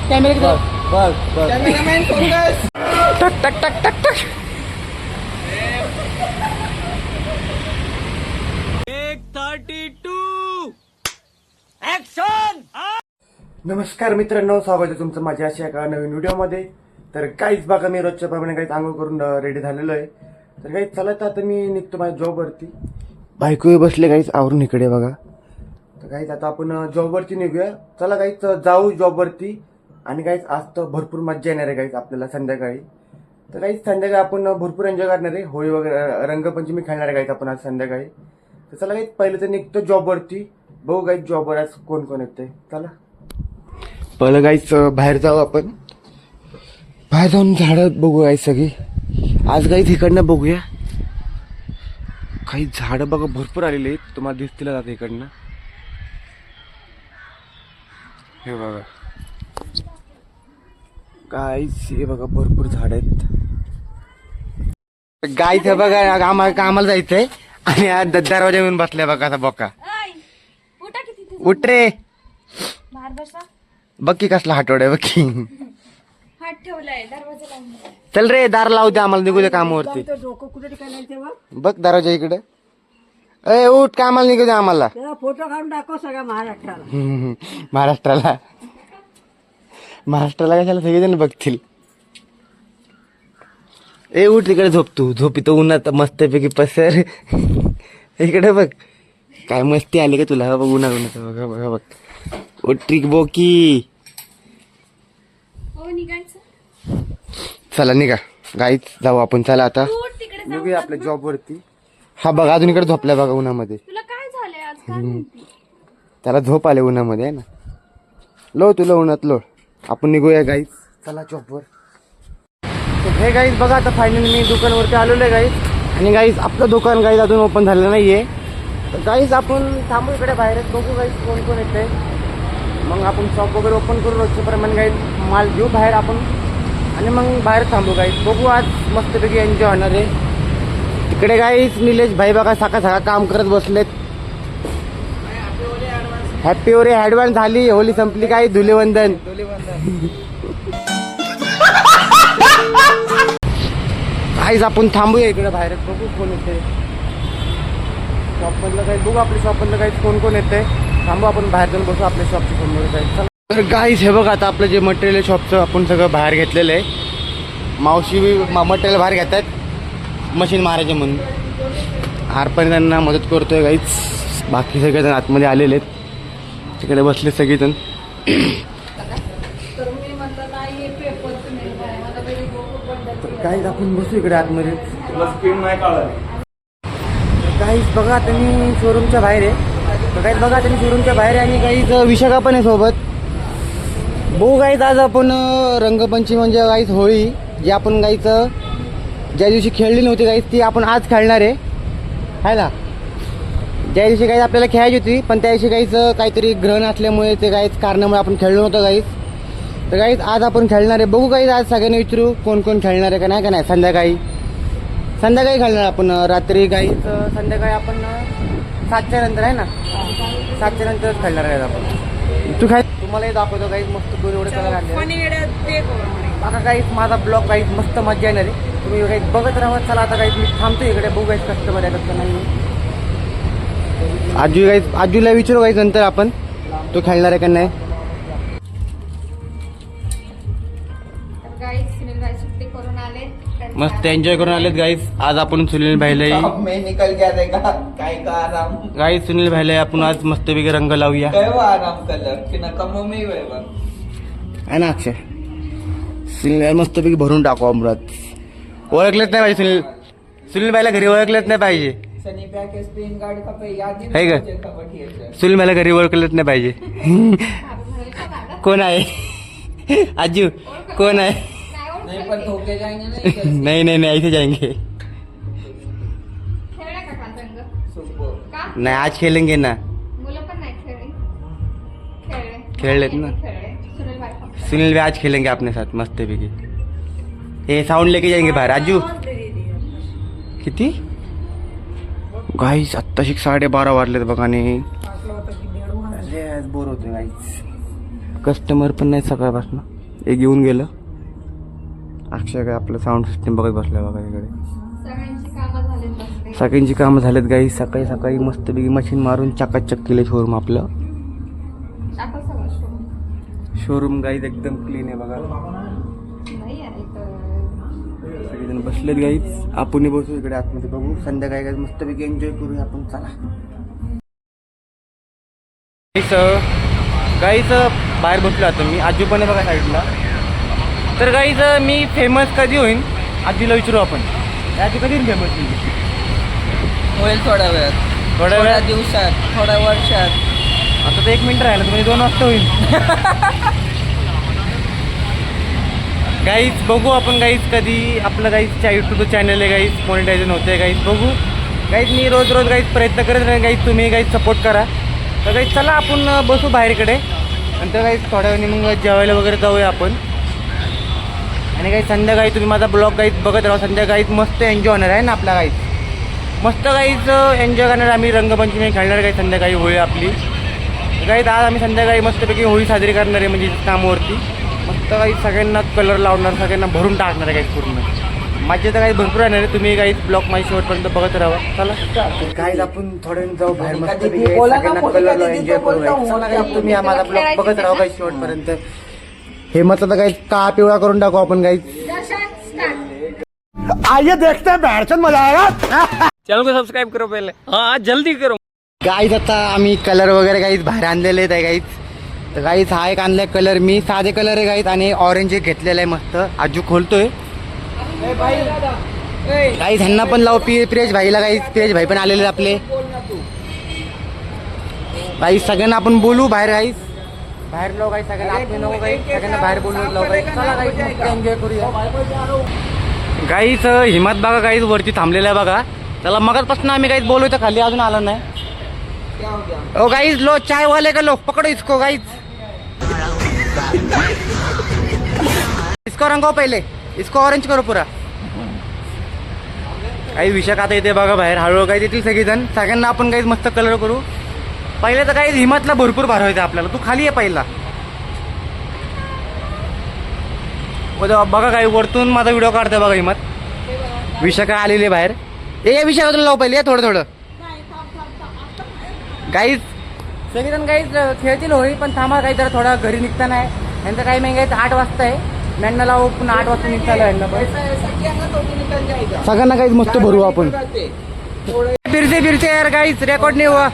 Camera बघ बघ cameraman focus. टक टक टक टक टक. 132 ऍक्शन. नमस्कार मित्रांनो, स्वागत आहे तुमचं माझ्या अशा एका नवीन व्हिडिओमध्ये. तर काहीच बघा, मी रोजच्या प्रमाणे काही आंघोळ करून रेडी झालेलो आहे. तर काही चलत आता मी निघतो माझ्या जॉबवरती. बायको बसले काहीच आवरून इकडे बघा. तर काहीच आता आपण जॉबवरती निघूया. चला काहीच जाऊ जॉबवरती. आणि काहीच आज तर भरपूर मज्जा येणार आहे काहीच आपल्याला संध्याकाळी. तर काहीच संध्याकाळी आपण भरपूर एन्जॉय करणार आहे. होळी वगैरे रंगपंचमी खेळणार आहे काहीच आपण आज संध्याकाळी. तर चला काही पहिलं तर निघतो जॉबवरती. बघू काही जॉबवर आज कोण कोण येते. चला पहिलं काहीच बाहेर जाऊ आपण. बाहेर जाऊन झाडं बघू काही सगळी. आज काही इकडनं बघूया. काही झाडं बघा भरपूर आलेली आहेत, तुम्हाला दिसतील आता इकडनं. हे बघा काहीच, हे बघा भरपूर झाड आहेत. गाईच बघा आम्हाला जायचंय आणि आज दरवाजा येऊन बसल्या बघा असा बोका. उठ रे, बक्की कसला हाटोड आहे बक्की. हात ठेवलाय दरवाजा लावून. चल रे, दार लावू दे आम्हाला, निघू दे कामावरती. बघ दरवाजा इकडे. ए उठ, कामाला निघू दे आम्हाला. फोटो काढून दाखव सगळ्या महाराष्ट्राला. महाराष्ट्राला कशाला सगळेजण बघतील. ए उठ, इकडे झोप तू. झोप इथं उन्हात मस्तपैकी पसर. इकडे बघ काय मस्ती आली का तुला. बघ उन्हात बघा बघा बघ. उठ ट्रिक बोकी. हो निघायचं. चला निघा गाईच जाऊ आपण. चला आता निघूया आपल्या जॉबवरती. हा बघा अजून इकडे झोपलाय बघा उन्हामध्ये. तुला काय झालंय आज काय? त्याला झोप आले उन्हामध्ये आहे ना. लो तुला उन्हात लो. आपण निघूया गाईच. चला जॉबवर. हे गाईज बघा आता फायनली मी दुकानावरती आलेलो आहे गाईज. आणि गाईज आपलं दुकान गाईज अजून ओपन झालं नाहीये. तर गाईज आपण थांबू इकडे बाहेरच. बघू गाईज कोण कोण येते. मग आपण शॉप वगैरे ओपन करू रोजच्याप्रमाणे गाईज. माल घेऊ बाहेर आपण आणि मग बाहेर थांबू गाईज. बघू आज मस्तपैकी एन्जॉय होणार आहे. तिकडे गाईज निलेश भाई बघा सकाळ सकाळ काम करत बसलेत. हॅपी होळी ऍडव्हान्स झाली. होळी संपली काय धुलेवंदन. गाईज आपण थांबूया इकडे बाहेर. बघू कोण येते शॉपमधलं काही. बघू आपल्या शॉपमधलं काही कोण कोण येते. थांबू आपण बाहेर जाऊन बसू आपल्या शॉपच्या समोर जायचं. तर गाईज हे बघा आता आपलं जे मटेरियल आहे शॉपचं आपण सगळं बाहेर घेतलेलं आहे. मावशी मटेरियल बाहेर घेतात मशीन मारायचे म्हणून. हारपण त्यांना मदत करतोय गाईज. बाकी सगळेजण आतमध्ये आलेले आहेत. तिकडे बसले सगळेजण. गाईज आपण बसू इकडे आतमध्ये. गाईज बघा आता मी शोरूमच्या बाहेर आहे. तर गाईज बघा आता मी शोरूमच्या बाहेर आहे. आणि गाईज विशाखा पण आहे सोबत. बघू गाईज आज आपण रंगपंचमी म्हणजे गाईज होळी जी आपण गाईच ज्या दिवशी खेळली नव्हती गाईज ती आपण आज खेळणार आहे ना. ज्या दिवशी गाईज आपल्याला खेळायची होती पण त्या दिवशी गाईच काहीतरी ग्रहण असल्यामुळे ते गाईच कारणामुळे आपण खेळलो नव्हतं गाईज. तर गाईज आज आपण खेळणार आहे. बघू गाईज आज सगळ्यांनी विचारू कोण कोण खेळणार आहे का नाही. संध्याकाळी खेळणार आपण. रात्री गाईज संध्याकाळी आपण 7च्या नंतर आहे ना. 7च्या नंतरच खेळणार आहे आपण. तू काय तुम्हालाही दाखवतो गाईज मस्त दोन एवढे कलर आणले बघा गाईज. माझा ब्लॉग गाईज मस्त मजा येणार आहे. तुम्ही गाईज बघत राहा. चला आता गाईज मी थांबतो इकडे. बघू गाईज कस्टमर आहे कसं नाही. आजूला विचारू गाईज नंतर आपण तो खेळणार आहे का नाही. सुट्टी करून आले मस्त एन्जॉय करून आलेत गाईज. आज आपण सुनील भाईला निकल गया देखा काय का आराम. गाईज सुनील भाईला आपण आज मस्तपैकी रंग लावूया. काय आराम कलर की नका मम्मी आहे ना अक्षय. सुनील मस्तपैकी भरून टाकू अमरात. ओळखलेच नाही पाहिजे सुनील भाईला घरी ओळखलेच नाही पाहिजे. आहे का सुनील भाईला घरी ओळखलेच नाही पाहिजे. कोण आहे आजू कोण आहे. नहीं नहीं नहीं ऐसे जाएंगे. नहीं आज खेलेंगे ना. खेलेत ना. सुनील भाई आज खेलेंगे अपने साथ मस्तपैकी. ये साउंड लेके जाएंगे बाहर. आजू किती गाईस आत्ताशी 12:30 वाजलेत बघा. आणि बोर होते गाईस. कस्टमर पण नाही सकाळपासून. एक येऊन गेलं. अक्षय काय आपलं साऊंड सिस्टीम बघत बसलाय बघा इकडे. सगळ्यांची कामं झालीत बसले. सगळ्यांची कामं झालेत गाई. सकाळी सकाळी मस्तपैकी मशीन मारून चकाचक केले शोरूम आपलं. दाखव सगळं शोरूम. शोरूम गाईज एकदम क्लीन आहे बघा. नाही आहे इथं. सगळेजण बसलेत गाईज. आपण बसू इकडे आतमध्ये बघू. संध्याकाळी गाईज मस्तपैकी एन्जॉय करूया आपण. चला गाईज बाहेर बसलो आता मी. आजू पण आहे बघा साईडला. तर गाईज मी फेमस कधी होईन आजीला विचारू आपण. आजी कधी होईल फेमस? होईल थोड्या वेळात, थोड्या थोड्या वेळात. दिवसात, थोड्या वर्षात. आता तर 1 मिनिट राहिलं म्हणजे 2 वाजता होईल. गाईज बघू आपण गाईज कधी आपलं गाईजच्या यूट्यूब चॅनल आहे गाईज मॉनिटायझन होते गाईज. बघू गाईज मी रोज गाईज प्रयत्न करत नाही गाईज. तुम्ही गाईज सपोर्ट करा. तर गाईज चला आपण बसू बाहेर इकडे. नंतर गाईज थोड्या वेळाने मग जेवायला वगैरे जाऊया आपण. आणि काही संध्याकाळी तुम्ही माझा ब्लॉग गाईज बघत राहा. संध्याकाळी मस्त एन्जॉय होणार आहे ना आपला गाईज. मस्त गाईज एन्जॉय करणार आम्ही. रंगपंचमी खेळणार काही संध्याकाळी होळी आपली. गाईज आज आम्ही संध्याकाळी मस्तपैकी होळी साजरी करणार आहे म्हणजे कामावरती. मस्त काही सगळ्यांना कलर लावणार, सगळ्यांना भरून टाकणार आहे काही पूर्ण. माझे तर काही भरपूर राहणार आहे. तुम्ही काही ब्लॉग माझ्या शेवटपर्यंत बघत राहा. चला गाईज आपण थोड्या जाऊ बाहेर मस्तपैकी सगळ्यांना कलर एन्जॉय करू. चला गाईज तुम्ही माझा ब्लॉग बघत राहा काही शेवटपर्यंत. हे मत तर काही काळा पिवळा करून टाकू आपण गाईज. दर्शन स्टार्ट. आइए देखते हैं बैठन मजा आएगा. चॅनल को सबस्क्राईब करो पहिले. हा जल्दी करो. गाईज आता आम्ही कलर वगैरे गाईज बाहेर आणलेले आहेत गाईज. तर गाईज हा एक आणलाय कलर मी. साधे कलर आहे गाईज. आणि ऑरेंज एक घेतलेला आहे मस्त. आजू खोलतोय गाईज. ह्यांना पण लाव. प्रियेश भाईला गाईज. प्रियेश भाई पण आलेले आहेत आपले गाईज. सगळ्यांना आपण बोलू बाहेर गाईज. बाहेर लाव गाईज. सगळ्यांना आपले नको गाईज. सगळ्यांना बाहेर बोलू लाव गाईज. चला गाईज मस्त एन्जॉय करूया गाईज. हिमत बघा गाईज वरती थांबलेला आहे बघा. त्याला मगाचपासून आम्ही गाईज बोलू तर खाली अजून आला नाही. ओ गाइस लो चाय वाले का लो पकड़ो इसको गाइस. इसको रंगो पहिले. इसको ऑरेंज करो पुरा. काही विषय आता येते बघा बाहेर. हळूहळू काही येतील सगळेजण. सगळ्यांना आपण काही मस्त कलर करू. पहिले तर काही हिमतला भरपूर भरवायचं आपल्याला. तू खाली आहे पहिला. बघा काही वरतून माझा व्हिडिओ काढतोय बघा हिमत. विषय काय आलेले बाहेर. ए विषयातून लाव पहिले थोडं थोडं. गाईज सगळेजण गाईज खेळतील होळी पण थांबा काही जरा थोडा घरी निघता नाही. यांचं काही नाही गाईज 8 वाजता आहे. मॅनला लावू पुन्हा 8 वाजता निघता यांना पण. सगळ्यांना गाईज मस्त भरू आपण. फिरसे फिरसे यार गाईज रेकॉर्ड नहीं हुआ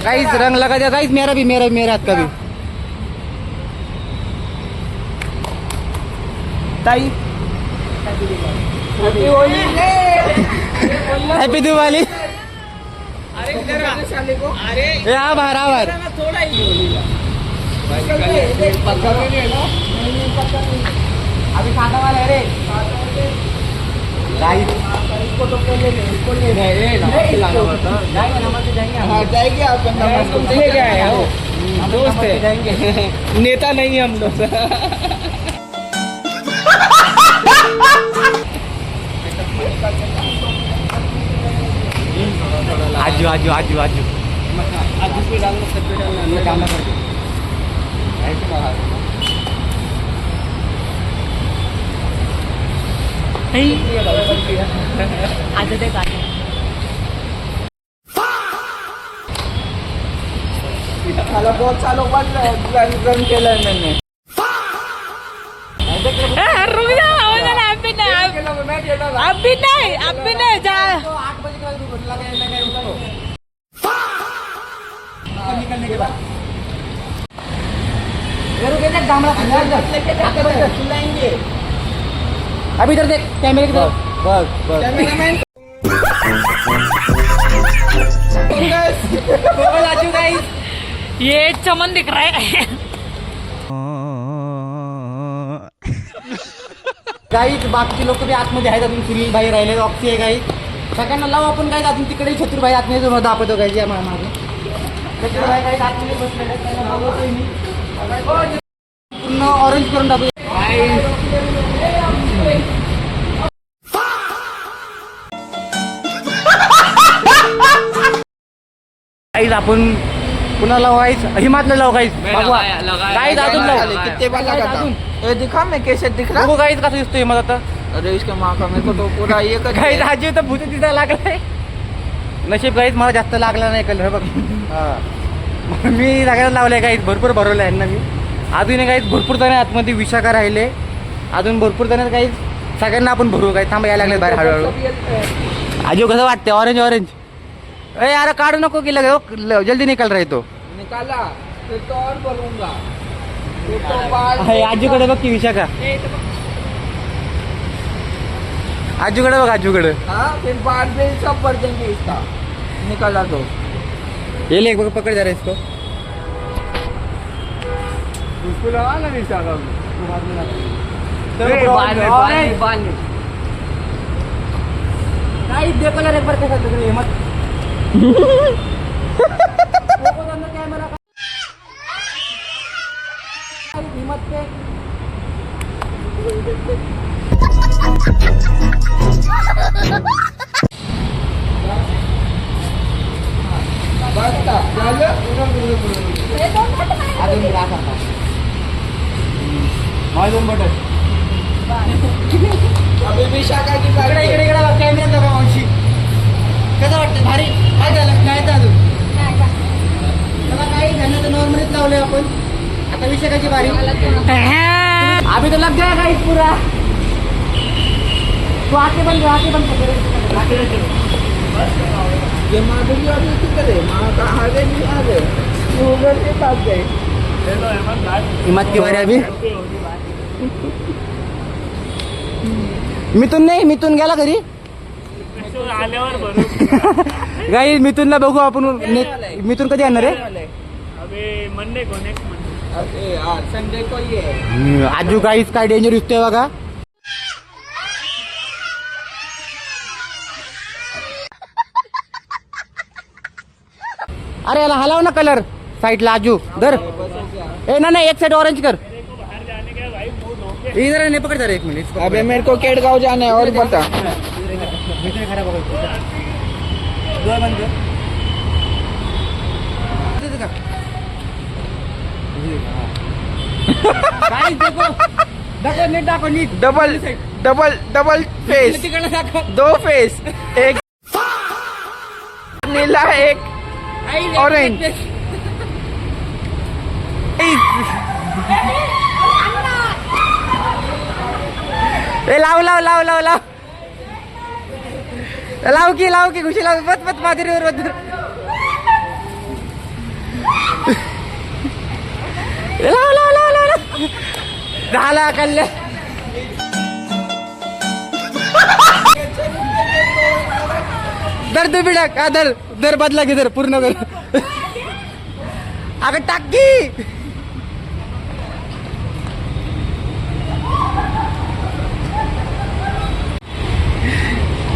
गाईज. रंग लगा दिया गाईज. मेरा हाथ का भी. ताई हैप्पी दिवाली. अरे आभार आभार. अभी खाता वाला है रे गाइस. इसको तो पहले इसको ले गए जाएंगे अपन ले गए हो दोस्त है. नेता नहीं हम लोग. आजू आजू आजू आजू आजू पे डालना सब पे डालना डालना पड़ेगा. आज देख मला बहुत सालों बाद रंग केलं मैंने. रुक जाओ. अभी नहीं जा. निकलने के बाद अभी इधर देख कैमरे की तरफ. बस कैमरामैन ये चमन दिख रहा है. गाईत बाकीचे लोक बी आतमध्ये आहेत. अजून सुनील भाई राहिले. ऑप्सी आहे गाई. सगळ्यांना लावू आपण काय. अजून तिकडे शत्रुभाई आतमध्ये जो दाखवतो गायची मागे. शत्रुभाई काही आतमध्ये बसलेले आहेत. त्यांना बोलवतोय मी. पूर्ण ऑरेंज करून टाकू. गाईज आपण पुन्हा लाव गाईस, हिमातला लाव गाईस, भगवा गाईस अजून लाव. कितने बार गाईस लगाता अजून. ये दिखा मैं कैसे दिख रहा बघू गाईस कसं दिसतोय हिमात आता. अरे इसके माँ का मेरे को तो पूरा ये कर गाईस आजी तर भूत दिसायला लागलाय. नशीब गाईस मला जास्त लागला नाही कलर बघ. हा. मी सगळ्याला लावलंय गाईस, भरपूर भरवलं आहे ना मी. अजून गाईस भरपूर जण आतमध्ये विशाखा राहिले, अजून भरपूर जण गाईस. सगळ्यांना आपण भरू काय. थांबा यायला लागले बाहेर हळूहळू. आजू कसं वाटते ऑरेंज ऑरेंज. ए यार काढू नको की लगे जल्दी निकल रहा है तो. निकाला फिर तो और बोलूंगा फिर तो बाल आजूकडे बघ की विशाखा. आजूकडे बघ आजूकडे. हाँ फिर बाल भी सब भर देंगे इसका निकाला तो ये ले बघ, पकड़ जा रहा है इसको. उसको लगा ना निशाखा देखो एक बार कैसा लग रही है मत. कैमरा हिम्मत पे बसता झालं अजून ग्लास आता. माझून बटन अभी विशाखा की इकडे बारी इकडे इकडे कॅमेऱ्यात बघा मावशी. कसं वाटतं भारी. काय झालं काय अजून मला काही घालणं तर नॉर्मलीच लावले आपण. आता विशाखाची बारी. अभी तो लग गया गाइस पूरा. तू आके बंद ये माधुरी अभी किधर है माँ का आगे नहीं आ गए वो उधर से भाग गए हिम्मत की बारी अभी. मिथून गेला घरी. गाई मिथूनला बघू आपण. मिथून कधी येणार आहे. अरे यार संडे को ये है आजू गाईस काय डेंजर दिसतोय बघा. अरे याला हलाव ना कलर साईडला आजू धर. ए ना एक साइड ऑरेंज कर. इधर नहीं पकड़ जा रहा एक मिनट. अबे मेरे को केड़गांव जाना है और बता खराब हो गई. डोर बंद कर. गाइस देखो दाखव नीट. डबल डबल डबल फेस दो फेस एक नीला एक ऑरेंज ए लाव की खुशी लाव. बस माधुरीवर बस. लाव झाला कल्ले. दर बिडक दर बदला की दर पूर्ण कर. अगं टाकी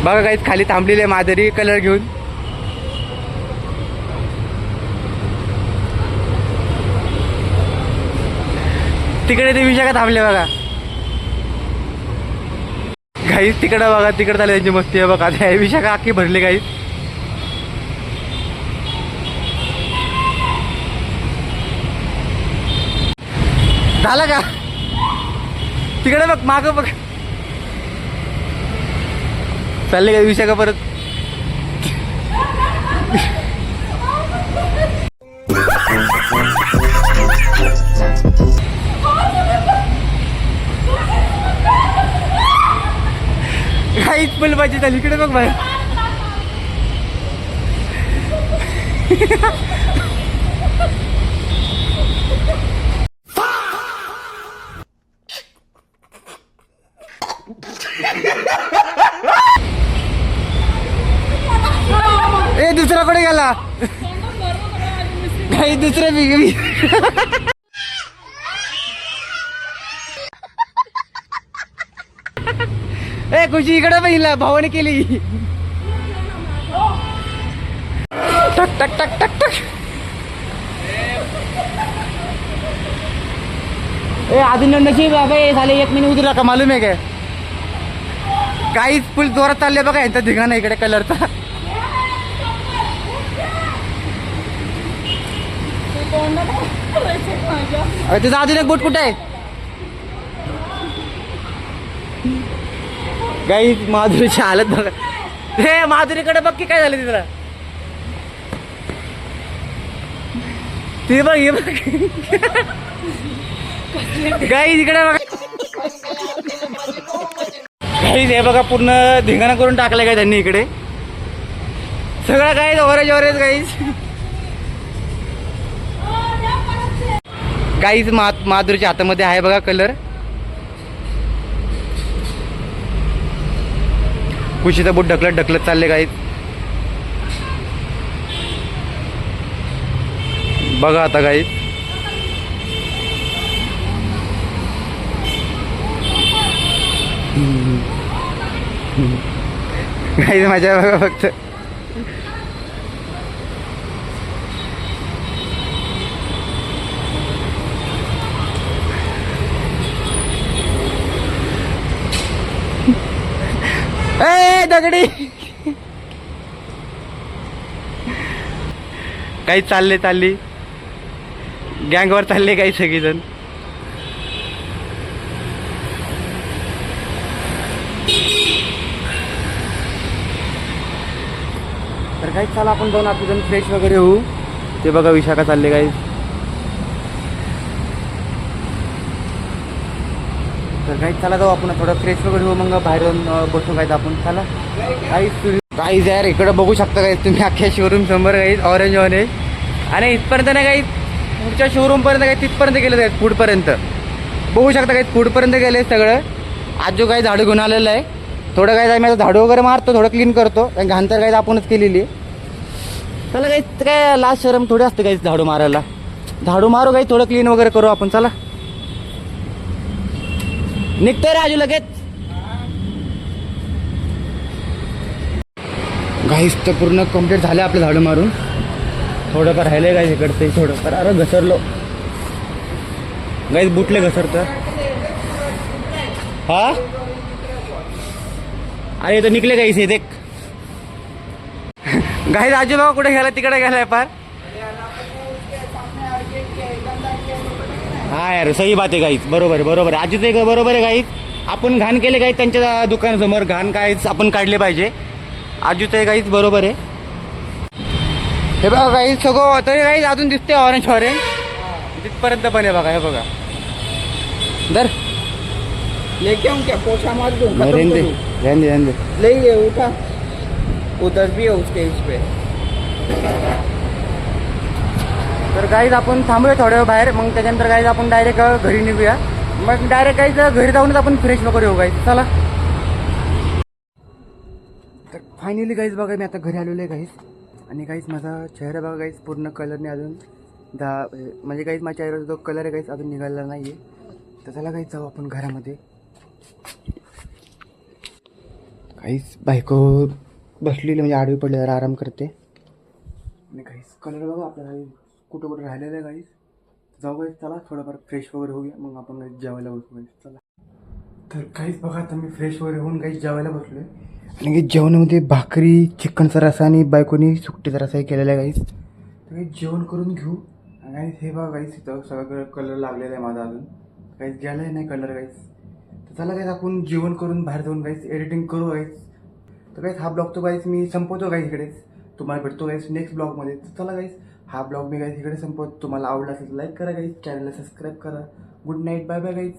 बघा काहीच खाली थांबलेले माधुरी कलर घेऊन. तिकडे ते विशाखा थांबले बघा. गाईस तिकडे बघा तिकडे झाले त्यांची मस्ती आहे बघा. आता विशाखा अख्खी भरली गाईस. झालं का तिकडे बघ माग बघ. चालले का विशाखा परत. काहीच फुल पाहिजे झाली. इकडे बघ बाहेर. ए दुसरा कडे गेला. काही दुसऱ्या बिगवी. ए खुशी इकडे पहिला भावाने केली. टक टक टक टक टक. ए अजून नशीब बाबा झाले 1 महिने उतरला का मालूम आहे काय. काहीच फुल जोरात चालले बघा यांचा धिंगाणा इकडे कलरचा. अरे तुझा अजून एक बूट कुठे आहे? गाईज माधुरीची हालत बघा. हे माधुरीकडे बघ की काय झालं तिला. ती बघ हे बघ गाईज इकडे बघा. गाईज हे बघा पूर्ण धिंगाणा करून टाकलाय काय त्यांनी इकडे. सगळं guys orange orange guys. Guys माधुरीच्या हातामध्ये आहे बघा कलर. खुशीचा बूट ढकलत ढकलत चालले गाईज. बघा आता गाईज. गाईज माझ्या बघा फक्त. ए दगडी काही चालली गँगवर चालले काही सगळीजण. तर काही चला आपण जाऊन आपली फ्रेश वगैरे होऊ. ते बघा विशाखा चालले काही. तर काही चला जाऊ आपण थोडं फ्रेश वगैरे होऊ मग बाहेर जाऊन बसू काय आपण. चला काही यार इकडे बघू शकता काही तुम्ही अख्ख्या शोरूम समोर काही ऑरेंज ऑरेंज. आणि इथपर्यंत नाही काही पुढच्या शोरूमपर्यंत काही तिथपर्यंत गेले आहेत. फूडपर्यंत बघू शकता काही फूडपर्यंत गेले सगळं. आज जो काही झाडू घेऊन आलेलं आहे. थोडं काही आम्ही आता झाडू वगैरे मारतो थोडं क्लीन करतो. कारण घाणतर काही आपणच केलेली आहे. चला काही काय लास्ट शरम थोडे असते काही झाडू मारायला. झाडू मारू काही थोडं क्लीन वगैरे करू आपण. चला निघतोय राजू लगेच. गाईस तर पूर्ण कम्प्लीट झालं आपलं झाडू मारून. थोडंफार राहिलंय गाईस इकडचं थोडंफार. अरे घसरलो गाईस बुटले घसरतं. हा अरे तर निघले गाईस हे देख. गाईस राजू बाबा कुठे गेला तिकडे गेलाय पार. हा यार सही बात आहे गाईस. बरोबर आहे बरोबर आहे. आजीचं एक बरोबर आहे गाईस. आपण घाण केले गाईस त्यांच्या दुकानासमोर घाण काहीच आपण काढले पाहिजे. आजूचं आहे गाईस बरोबर आहे. हे बघा गाईस सगळं तरी गाईस अजून दिसते ऑरेंज ऑरेंज तिथपर्यंत पण आहे बघा. हे बघा दर लेके आऊं क्या? पोछा मार दूं? रहने दे. ले ये उठा. उधर भी है उसके इस पे. तर गाईज आपण थांबूया थोड्या वेळ बाहेर. मग त्याच्यानंतर गाईज आपण डायरेक्ट घरी निघूया. मग डायरेक्ट गाईज घरी जाऊनच आपण फ्रेश वगैरे होऊ गाईज. चला तर फायनली गाईज बघा मी आता घरी आलेलो आहे गाईज. आणि गाईज माझा चेहरा बघा गाईज पूर्ण कलरने अजून म्हणजे गाईज माझ्या चेहऱ्याचा जो कलर आहे गाईज अजून निघालेला नाही आहे. तर चला गाईज जाऊ आपण घरामध्ये. गाईज बायको बसलेली म्हणजे आडवी पडली जरा आराम करते. आणि गाईज कलर बघा आपल्याला कुठं कुठं राहिलेलं आहे गाईज. जाऊ गाईज चला थोडंफार फ्रेश वगैरे होऊया मग आपण गाईज जेवायला बसू गाईज. चला तर गाईज बघा आता मी फ्रेश वगैरे होऊन गाईज जेवायला बसलो आहे. आणि जेवणामध्ये भाकरी चिकनचा रसा आणि बायकोनी सुकटीचा रसाही केलेला आहे गाईज. तर गाईज जेवण करून घेऊ. आणि हे बघा गाईज इथं सगळं कलर लागलेला आहे माझा अजून गाईज गेलाही नाही कलर गाईज. तर चला गाईज आपण जेवण करून बाहेर जाऊन गाईज एडिटिंग करू गाईज. तर गाईज हा ब्लॉग तो गाईज मी संपवतो गाईज इकडेच. तुम्हाला भेटतो गाईज नेक्स्ट ब्लॉगमध्ये. तर चला गाईज हा ब्लॉग मी गाईज इकडे संपवतो. तुम्हाला आवडला असेल तर लाईक करा गाईज. चॅनलला सबस्क्राईब करा. Good night bye bye guys.